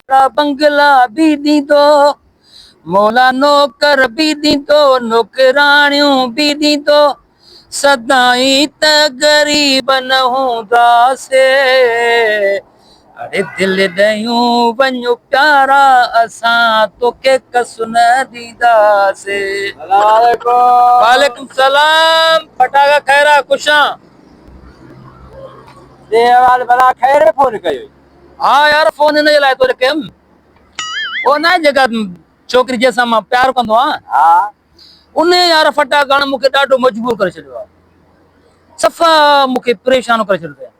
बंगला भी दी दो, मौला नौकर भी दी दो, नौकरानियों भी दी दो, सदाई त गरीब न हूंदा से। अरे दिल दयूं वञो प्यारा असां तोखे कस न दीदासे। वालेकुम सलाम। फटाका खैरा खुशा। भला खैर फोन कयो। हाँ यार फोन हिन जे लाइ थो कयमि, उहो न जेका छोकिरी जंहिंसां मां प्यार कंदो आहियां, हाँ उन यार फटाका हणण मूंखे ॾाढो मजबूर करे छॾियो आहे। सफ़ा मूंखे परेशान करे छॾियो आहे।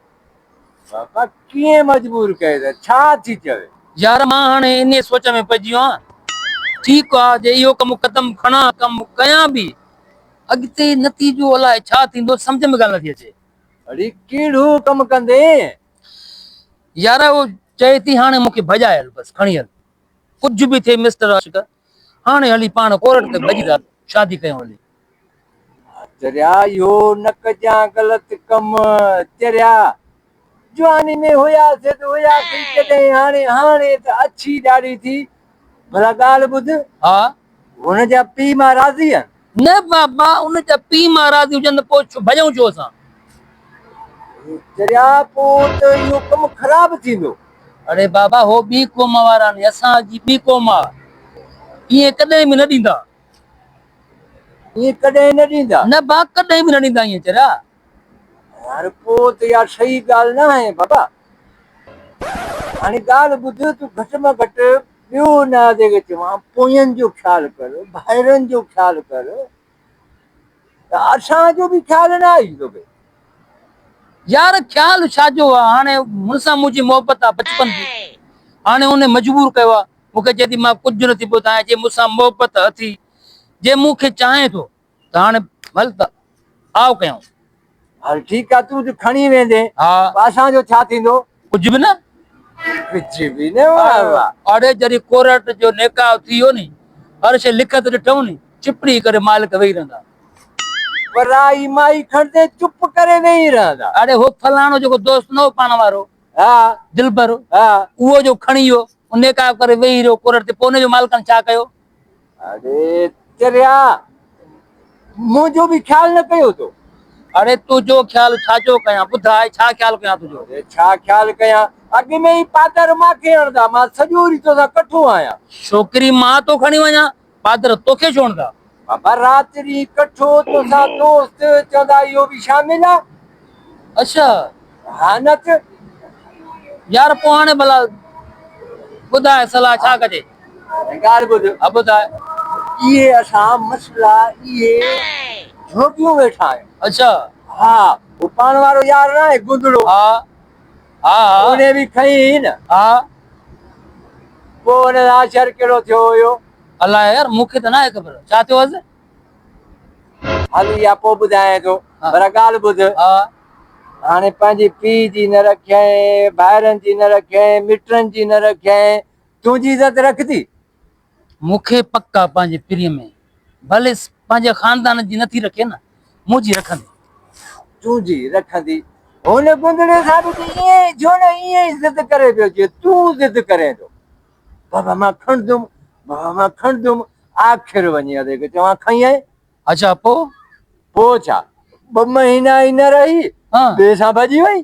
बाबा कीअं मजबूर कयो छा थी चवे? यार मां हाणे इन सोच में पइजी वियो आहियां, ठीकु आहे जे इहो कमु ख़तमु खणा कमु कयां बि, अॻिते नतीजो अलाए छा थींदो सम्झ में ॻाल्हि नथी अचे। अरे कहिड़ो कमु कंदे? यार वो चए थी हाणे मूंखे भॼाए हल, बसि खणी हल, कुझु बि थिए मिस्टर आशिक, हाणे हली पाण कोर्ट ते भॼी था शादी कयूं हली। चरिया इहो न कजां ग़लति कमु। चरिया जवानी में हुयासीं त हुयासीं कॾहिं, हाणे हाणे त अछी ॾाढी थी। भला ॻाल्हि ॿुध, हा हुनजा पीउ मां राज़ी आहिनि? न बाबा, उन जा पीउ मां राज़ी हुजनि त पोइ भॼूं छो असां? चरिया पोइ त इहो कमु ख़राबु थींदो। अरे बाबा हो ॿी क़ौम वारा आहिनि, असांजी ॿी क़ौम आहे, ईअं कॾहिं बि न ॾींदा। ईअं कॾहिं न ॾींदा? न बा कॾहिं बि न ॾींदा ईअं चरिया। यार पोइ त यार सही ॻाल्हि न आहे बाबा। हाणे ॻाल्हि ॿुध, तूं घटि में घटि ॿियो न जेके चवां पोयनि जो ख़्यालु कर, भाइरनि जो ख़्यालु कर, त असांजो बि ख़्यालु न आई तोखे। यार ख़्यालु छाजो आहे, हाणे मुंसां मुंहिंजी मोहबत आहे बचपन जी, हाणे उन मजबूर कयो आहे मूंखे, चए थी मां कुझु नथी ॿुधायां, जे मूंसां मोहबत अथी, जे मूंखे चाहे थो त हाणे हल त आओ कयूं। हल ठीकु आहे, तूं खणी वेंदे, हा असांजो छा थींदो? कुझु बि न, कुझु बि न। अरे जॾहिं कोर्ट जो निकाह थी वियो नी, हर शइ लिखत ॾिठऊं नी, चिपड़ी करे मालिक वेही रहंदा। पराई माई खणदे चुप करे वेही रहंदा। अरे हो फलाणो जेको दोस्त न हो पाण वारो, हा दिलबर, हा, उहो जो खणी वियो निकाह करे वेही रहियो कोर्ट ते, पोइ हुनजो मालिकनि छा कयो? अरे चरिया मुंहिंजो बि ख़्यालु न कयो तो। अरे तुंहिंजो ख़्यालु छाजो कयां, ॿुधाए छा ख़्यालु कयां तुंहिंजो? अरे छा ख़्यालु कयां, अॻु में ई पादर मांखे हणंदा, मां सॼो ॾींहुं तोसां कठो आहियां। छोकिरी मां तो खणी वञा, पादर तोखे छो हणंदा? बाबा राति ॾींहुं कठो तोसां दोस्त, चवंदा इहो बि शामिल आहे। अच्छा हा न त यार पोइ हाणे भला ॿुधाए सलाह छा कजे? ॻाल्हि ॿुध, हा ॿुधाए। इहे असां मसला इहे झोपियूं वेठा आहियूं। अच्छा हा, वो पाण वारो यार न आहे गुंदड़ो, हा हा उन बि खई न। हा पोइ हुन सां असरु कहिड़ो थियो हुयो? अलाए यार मूंखे त न आहे ख़बर, छा थियो हुअसि? हल इहा पोइ ॿुधायां थो, पर ॻाल्हि ॿुध, हाणे पंहिंजे पीउ जी न रखियईं, भाइरनि जी न रखियईं, मिटनि जी न रखियईं, तुंहिंजी इज़त रखंदी? मूंखे पक आहे पंहिंजे पीउ में, भले पंहिंजे ख़ानदान जी नथी रखे न, मुंहिंजी रखंदी। तुंहिंजी रखंदी? हुन गुंदड़े सां बि ईअं छो न ईअं ई ज़िद करे पियो, जीअं तूं ज़िद करे थो। बाबा मां खणंदुमि, बाबा मां खणंदुमि, आख़िर वञी अॻे चवां खई आई। अच्छा पोइ? पोइ छा, 2 महीना ई न रही ॿिए सां भॼी वई।